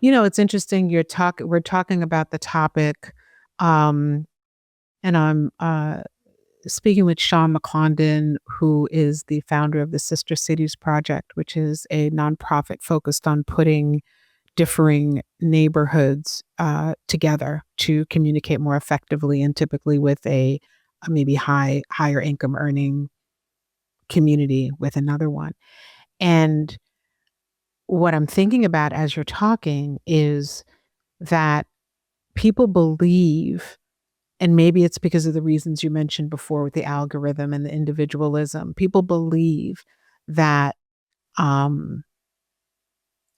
It's interesting. We're talking about the topic, um, and I'm speaking with Sean McClendon, who is the founder of the Sister Cities Project, which is a nonprofit focused on putting differing neighborhoods together to communicate more effectively, and typically with a maybe higher income earning community with another one. And what I'm thinking about as you're talking is that people believe, and maybe it's because of the reasons you mentioned before with the algorithm and the individualism, people believe that um,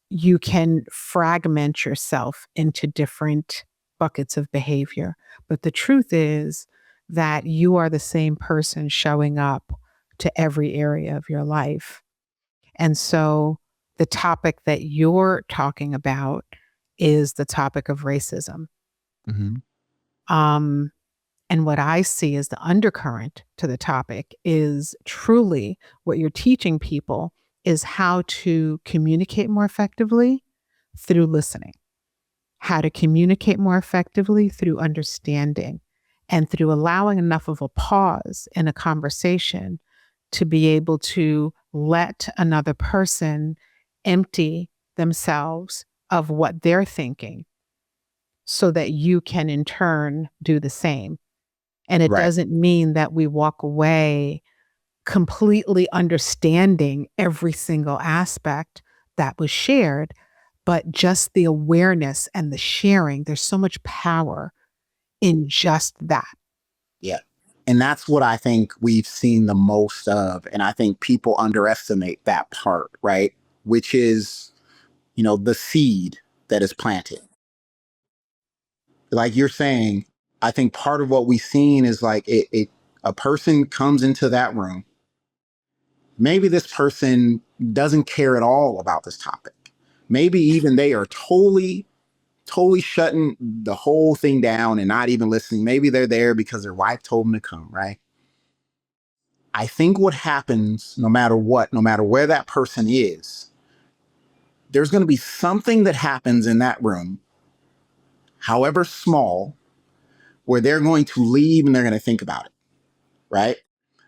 you can fragment yourself into different buckets of behavior. But the truth is that you are the same person showing up to every area of your life. And so the topic that you're talking about is the topic of racism. Hmm. Um, and what I see as the undercurrent to the topic is truly what you're teaching people is how to communicate more effectively through listening, how to communicate more effectively through understanding, and through allowing enough of a pause in a conversation to be able to let another person empty themselves of what they're thinking so that you can in turn do the same. And it Right. doesn't mean that we walk away completely understanding every single aspect that was shared, but just the awareness and the sharing. There's so much power in just that. Yeah. And that's what I think we've seen the most of. And I think people underestimate that part, right? Which is, the seed that is planted. Like you're saying, I think part of what we've seen is like a person comes into that room. Maybe this person doesn't care at all about this topic. Maybe even they are totally shutting the whole thing down and not even listening. Maybe they're there because their wife told them to come, right? I think what happens, no matter what, no matter where that person is, there's going to be something that happens in that room, however small, where they're going to leave and they're going to think about it, right?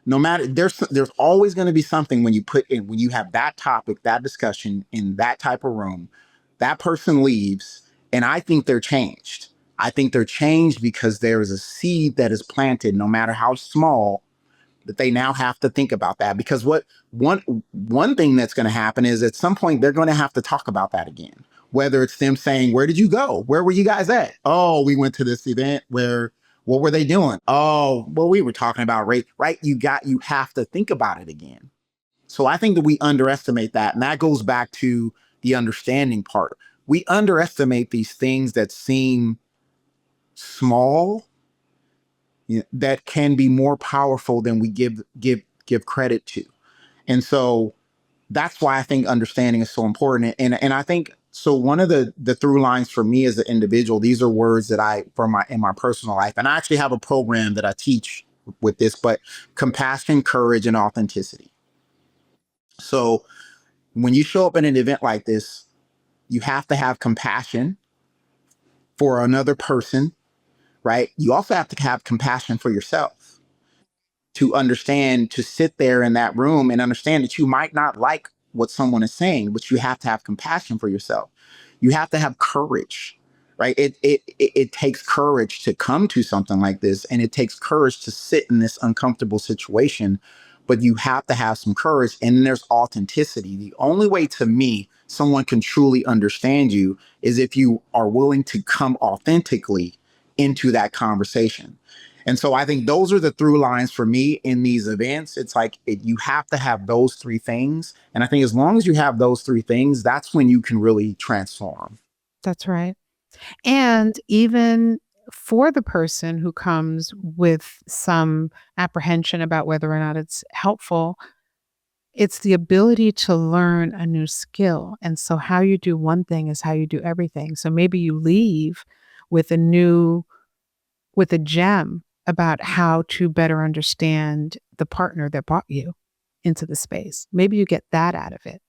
No matter there's always going to be something when you have that topic, that discussion in that type of room, that person leaves, and I think they're changed. I think they're changed because there is a seed that is planted, no matter how small, that they now have to think about that. Because one thing that's going to happen is at some point they're going to have to talk about that again. Whether it's them saying, "Where did you go? Where were you guys at?" "Oh, we went to this event where." "What were they doing?" "Oh, well, we were talking about race." Right? You have to think about it again. So I think that we underestimate that. And that goes back to the understanding part. We underestimate these things that seem small, that can be more powerful than we give credit to. And so that's why I think understanding is so important. And I think so one of the through lines for me as an individual, these are words that I from my in my personal life. And I actually have a program that I teach with this, but compassion, courage, and authenticity. So when you show up in an event like this, you have to have compassion for another person, right? You also have to have compassion for yourself, to understand, to sit there in that room and understand that you might not like what someone is saying, but you have to have compassion for yourself. You have to have courage, right? It takes courage to come to something like this, and it takes courage to sit in this uncomfortable situation. But you have to have some courage, and then there's authenticity. The only way, to me, someone can truly understand you is if you are willing to come authentically into that conversation. And so I think those are the through lines for me in these events. It's like you have to have those three things. And I think as long as you have those three things, that's when you can really transform. That's right. And even for the person who comes with some apprehension about whether or not it's helpful, it's the ability to learn a new skill. And so, how you do one thing is how you do everything. So, maybe you leave with with a gem about how to better understand the partner that brought you into the space. Maybe you get that out of it.